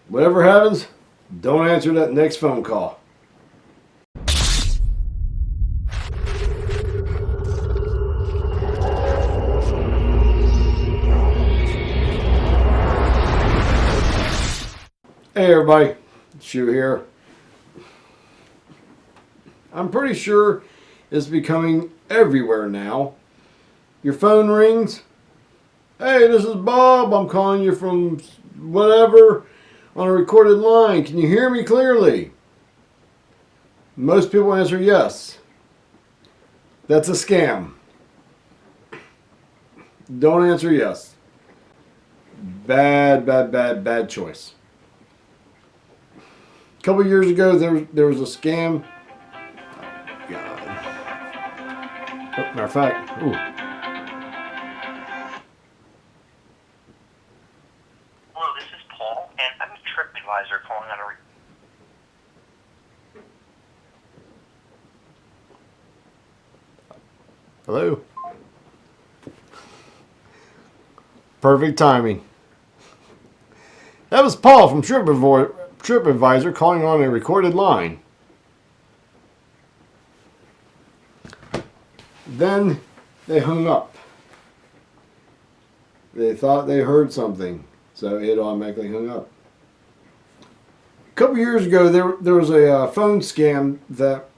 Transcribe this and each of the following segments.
Whatever happens, don't answer that next phone call. Hey everybody, Shu here. I'm pretty sure it's becoming everywhere now. Your phone rings. Hey, this is Bob. I'm calling you from whatever on a recorded line. Can you hear me clearly? Most people answer yes. That's a scam. Don't answer yes. Bad choice. A couple years ago, there was a scam. Oh, God. Oh, matter of fact, ooh. Hello, this is Paul, and I'm a TripAdvisor calling on a Hello. Perfect timing. That was Paul from TripAdvisor calling on a recorded line. Then they hung up. They thought they heard something, so it automatically hung up. A couple years ago, there was a phone scam that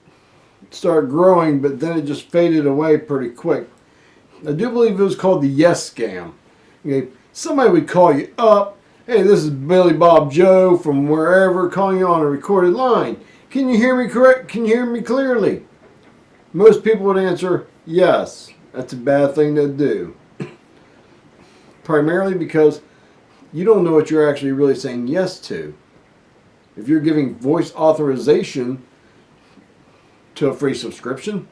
started growing, but then it just faded away pretty quick. I do believe it was called the Yes Scam. Okay, somebody would call you up. Hey, this is Billy Bob Joe from wherever, calling you on a recorded line. Can you hear me correct? Can you hear me clearly? Most people would answer yes. That's a bad thing to do. Primarily because you don't know what you're actually really saying yes to. If you're giving voice authorization to a free subscription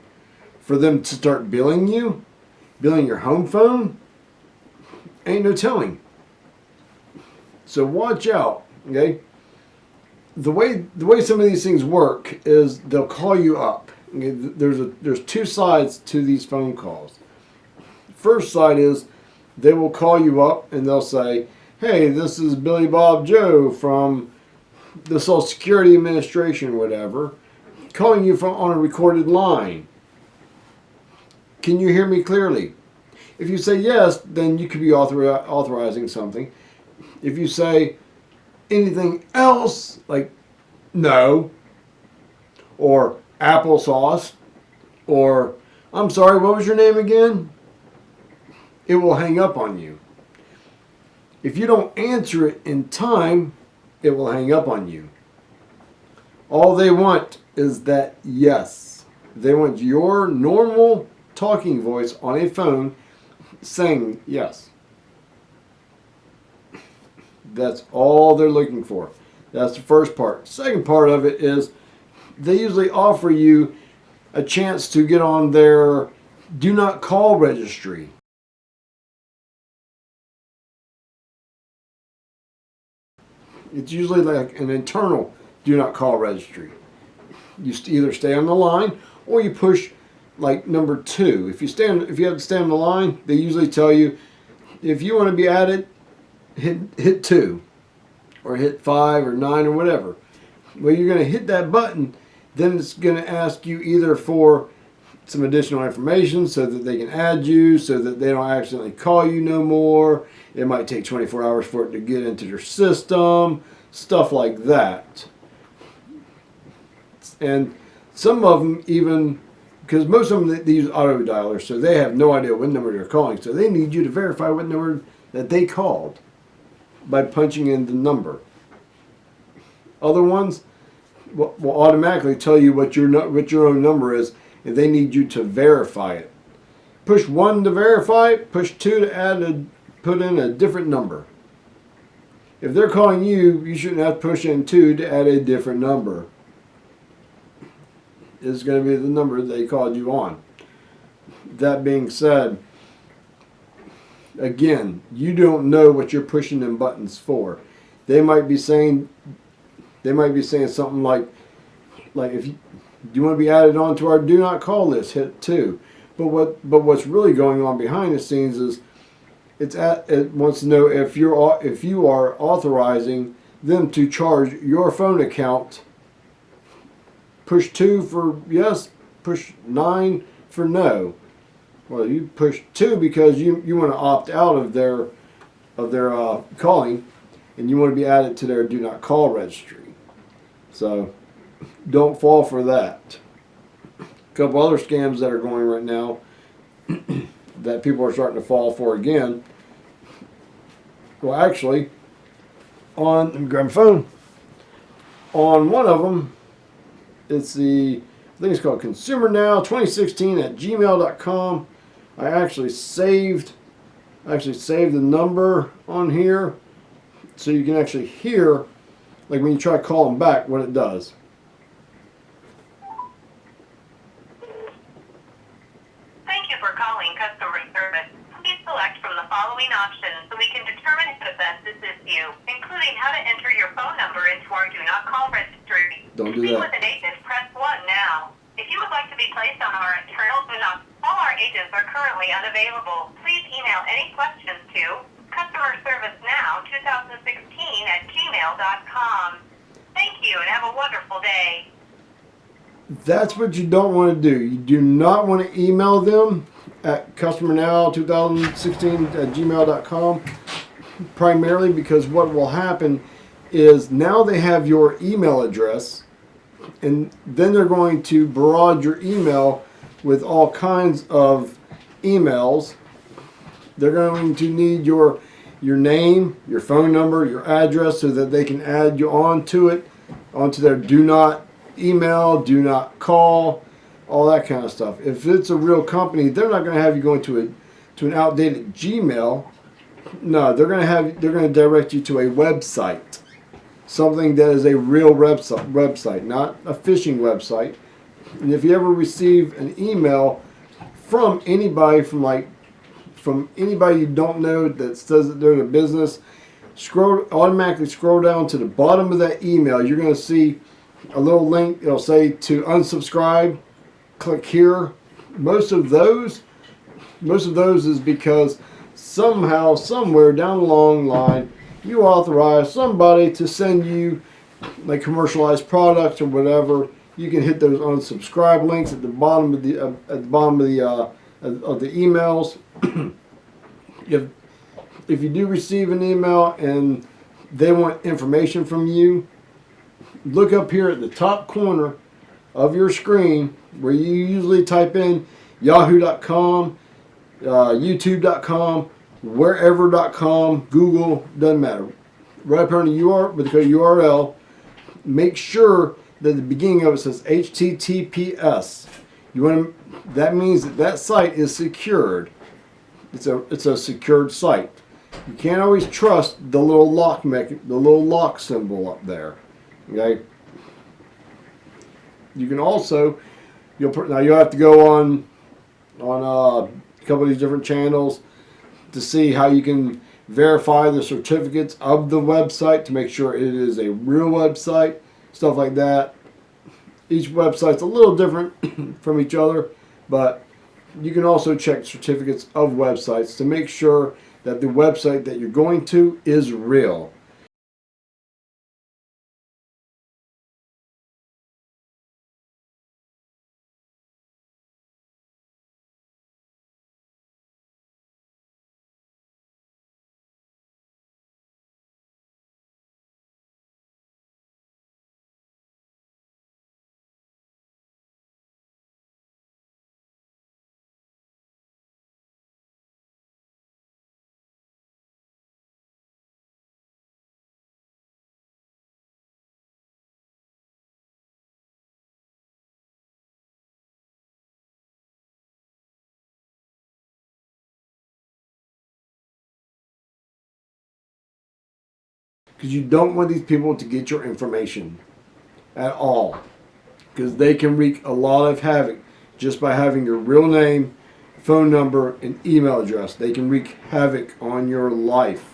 for them to start billing your home phone, ain't no telling. So watch out, okay? The way some of these things work is they'll call you up. Okay? There's two sides to these phone calls. First side is they will call you up and they'll say, "Hey, this is Billy Bob Joe from the Social Security Administration, whatever, calling you from on a recorded line. Can you hear me clearly?" If you say yes, then you could be authorizing something. If you say anything else, like no, or applesauce, or I'm sorry, what was your name again? It will hang up on you. If you don't answer it in time, it will hang up on you. All they want is that yes. They want your normal talking voice on a phone saying yes. That's all they're looking for. That's the first part. Second part of it is they usually offer you a chance to get on their do not call registry. It's usually like an internal do not call registry. You either stay on the line or you push like number 2. If you have to stay on the line, they usually tell you if you want to be added, hit 2 or hit 5 or 9 or whatever. Well, you're going to hit that button, then it's going to ask you either for some additional information so that they can add you, so that they don't accidentally call you no more. It might take 24 hours for it to get into their system, stuff like that. And some of them even, because most of them they use auto dialers, so they have no idea what number they're calling. So they need you to verify what number that they called by punching in the number. Other ones will automatically tell you what your own number is, and they need you to verify it. Push 1 to verify it, push 2 to put in a different number. If they're calling you, you shouldn't have to push in 2 to add a different number. It's going to be the number they called you on. That being said, again, you don't know what you're pushing them buttons for. They might be saying something like if you want to be added onto our do not call list, hit 2. But what's really going on behind the scenes is it wants to know if you are authorizing them to charge your phone account. Push 2 for yes, push 9 for no. Well, you push 2 because you want to opt out of their calling, and you want to be added to their do not call registry. So don't fall for that. A couple other scams that are going right now that people are starting to fall for again. Well, actually, let me grab my phone. On one of them, it's I think it's called Consumer Now 2016 at gmail.com. I actually saved the number on here so you can actually hear, like when you try to call them back, what it does. Thank you for calling customer service. Please select from the following options so we can determine how to best assist you, including how to enter your phone number into our do not call registry. Don't do Speak that. with an agent, press 1 now. If you would like to be placed on our internal do not, all our agents are currently unavailable. Please email any questions to customerservicenow2016@gmail.com. Thank you and have a wonderful day. That's what you don't want to do. You do not want to email them at customernow2016@gmail.com, primarily because what will happen is now they have your email address, and then they're going to barrage your email with all kinds of emails. They're going to need your name, your phone number, your address, so that they can add you onto their do not email, do not call, all that kind of stuff. If it's a real company, they're not going to have you going to an outdated Gmail. No, they're going to direct you to a website, something that is a real website, not a phishing website. And if you ever receive an email from anybody from anybody you don't know that says that they're in a business, automatically scroll down to the bottom of that email. You're going to see a little link. It'll say to unsubscribe. Click here. Most of those is because somehow, somewhere down the long line, you authorize somebody to send you like commercialized products or whatever. You can hit those unsubscribe links at the bottom of the emails. If you do receive an email and they want information from you, look up here at the top corner of your screen where you usually type in yahoo.com, youtube.com, wherever.com, Google, doesn't matter. Right up here on the URL, make sure that the beginning of it says HTTPS. That means that site is secured. It's a secured site. You can't always trust the little lock symbol up there. Okay. You can also you'll have to go on a couple of these different channels to see how you can verify the certificates of the website to make sure it is a real website, stuff like that. Each website's a little different from each other, but you can also check certificates of websites to make sure that the website that you're going to is real. Because you don't want these people to get your information at all. Because they can wreak a lot of havoc just by having your real name, phone number, and email address. They can wreak havoc on your life.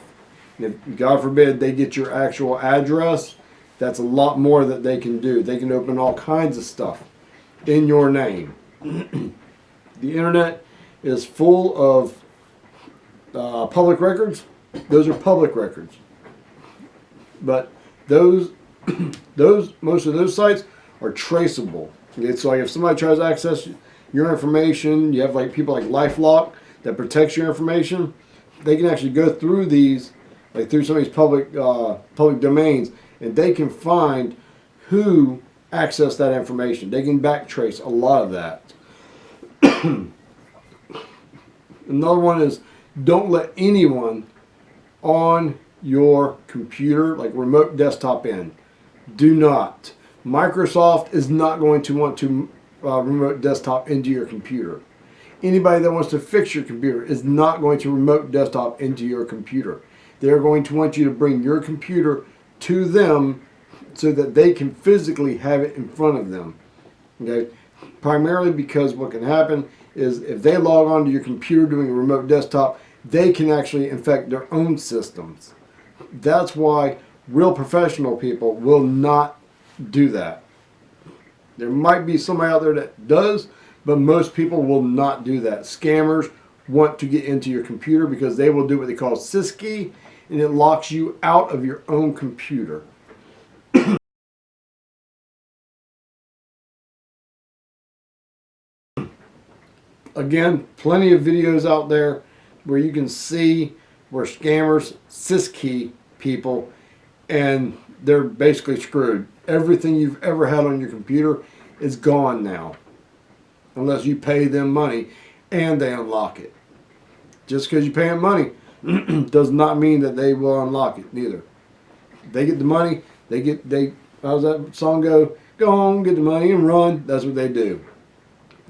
And if, God forbid, they get your actual address, that's a lot more that they can do. They can open all kinds of stuff in your name. The internet is full of public records. Those are public records. But those most of those sites are traceable. It's like if somebody tries to access your information, you have like people like LifeLock that protects your information. They can actually go through these, like through some of these public domains, and they can find who accessed that information. They can backtrace a lot of that. Another one is don't let anyone on your computer, like remote desktop in. Do not. Microsoft is not going to want to remote desktop into your computer. Anybody that wants to fix your computer is not going to remote desktop into your computer. They're going to want you to bring your computer to them so that they can physically have it in front of them. Okay? Primarily because what can happen is if they log on to your computer doing a remote desktop, they can actually infect their own systems. That's why real professional people will not do that. There might be somebody out there that does, but most people will not do that. Scammers want to get into your computer because they will do what they call syskey, and it locks you out of your own computer. Again, plenty of videos out there where you can see where scammers syskey people and they're basically screwed. Everything you've ever had on your computer is gone now. Unless you pay them money and they unlock it. Just because you pay them money does not mean that they will unlock it neither. They get the money, how's that song go? Go home, get the money and run. That's what they do.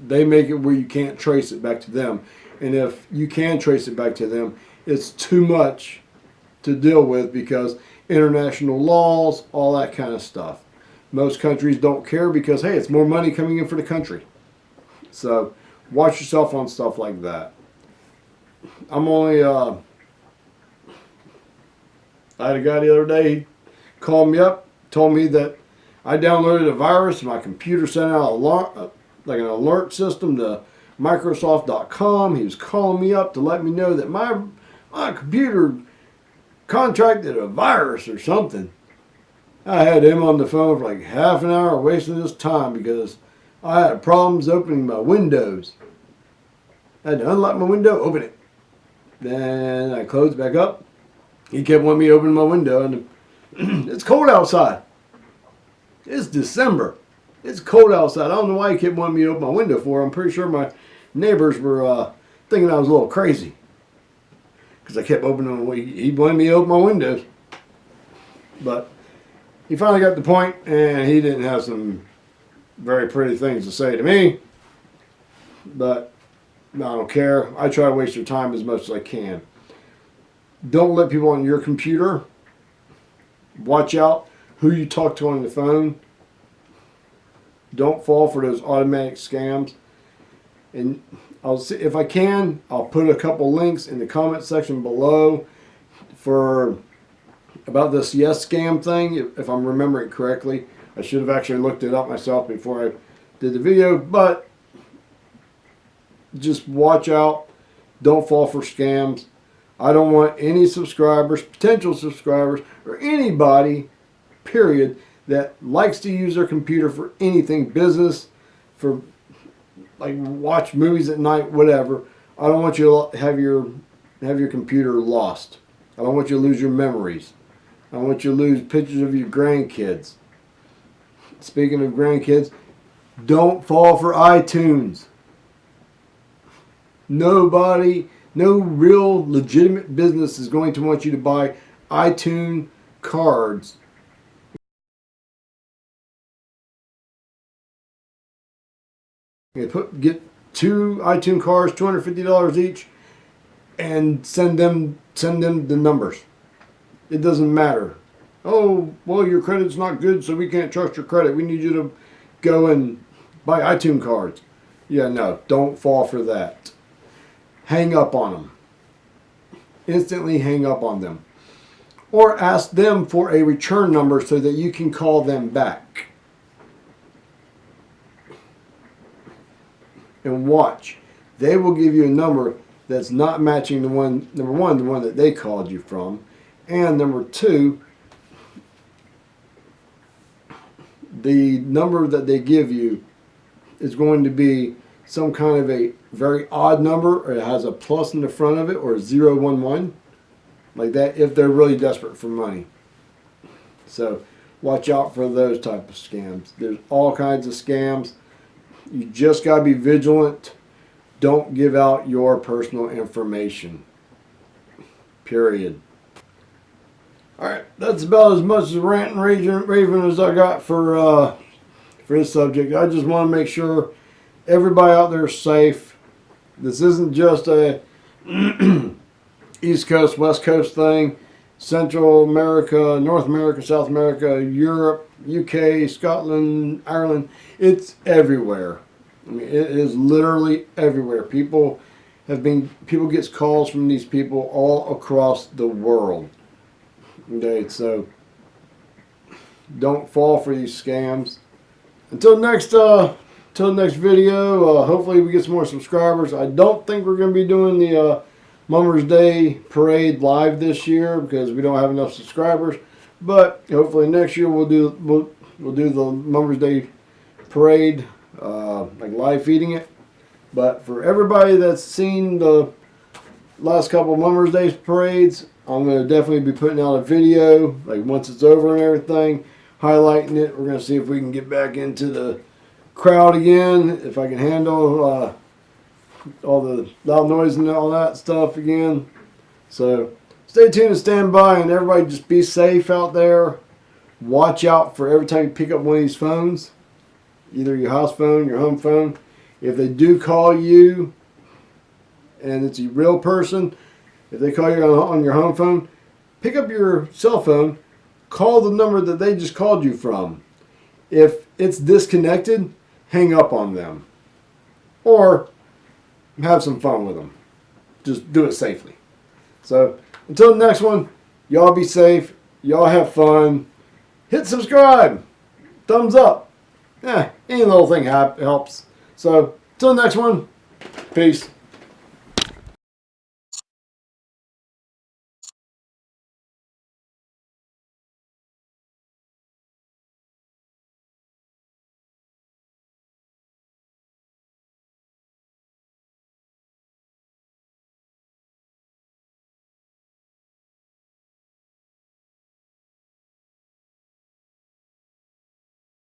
They make it where you can't trace it back to them. And if you can trace it back to them, it's too much to deal with because international laws, all that kind of stuff. Most countries don't care because, hey, it's more money coming in for the country. So watch yourself on stuff like that. I'm only, I had a guy the other day, he called me up, told me that I downloaded a virus, my computer sent out like an alert system to Microsoft.com. He was calling me up to let me know that my computer contracted a virus or something. I had him on the phone for like half an hour wasting his time because I had problems opening my windows. I had to unlock my window, open it. Then I closed it back up. He kept wanting me to open my window, and it's cold outside. It's December. It's cold outside. I don't know why he kept wanting me to open my window for. I'm pretty sure my neighbors were thinking I was a little crazy. Because I kept opening them. He wanted me to open my windows. But he finally got the point, and he didn't have some very pretty things to say to me. But I don't care. I try to waste your time as much as I can. Don't let people on your computer. Watch out who you talk to on the phone. Don't fall for those automatic scams. And I'll see if I can. I'll put a couple links in the comment section below for about this Yes Scam thing. If I'm remembering correctly, I should have actually looked it up myself before I did the video. But just watch out. Don't fall for scams. I don't want any subscribers, potential subscribers, or anybody, period, that likes to use their computer for anything, business, for like watch movies at night, whatever. I don't want you to have your computer lost. I don't want you to lose your memories. I don't want you to lose pictures of your grandkids. Speaking of grandkids, don't fall for iTunes. Nobody, no real legitimate business is going to want you to buy iTunes cards. Get 2 iTunes cards, $250 each, and send them the numbers. It doesn't matter. Oh, well, your credit's not good, so we can't trust your credit. We need you to go and buy iTunes cards. Yeah, no, don't fall for that. Hang up on them. Instantly hang up on them. Or ask them for a return number so that you can call them back. And watch. They will give you a number that's not matching the one, number one, the one that they called you from. And number two, the number that they give you is going to be some kind of a very odd number, or it has a plus in the front of it, or 011, like that, if they're really desperate for money. So watch out for those type of scams. There's all kinds of scams. You just got to be vigilant. Don't give out your personal information. Period. Alright, that's about as much as rant and raving as I got for this subject. I just want to make sure everybody out there is safe. This isn't just a East Coast, West Coast thing. Central America, North America, South America, Europe, UK, Scotland, Ireland. It's everywhere. I mean, it is literally everywhere. People gets calls from these people all across the world. Okay, so don't fall for these scams. Until next video, hopefully we get some more subscribers. I don't think we're going to be doing the Mummers Day Parade live this year because we don't have enough subscribers. But hopefully next year we'll do the Mummers Day Parade, like live feeding it. But for everybody that's seen the last couple Mummers Day parades, I'm going to definitely be putting out a video, like once it's over and everything, highlighting it. We're going to see if we can get back into the crowd again, if I can handle all the loud noise and all that stuff again. So stay tuned and stand by, and everybody just be safe out there. Watch out for every time you pick up one of these phones, either your house phone, your home phone. If they do call you and it's a real person, if they call you on your home phone, pick up your cell phone, call the number that they just called you from. If it's disconnected, hang up on them. Or have some fun with them. Just do it safely. So, until the next one, y'all be safe. Y'all have fun. Hit subscribe. Thumbs up. Any little thing helps. So, until the next one, peace.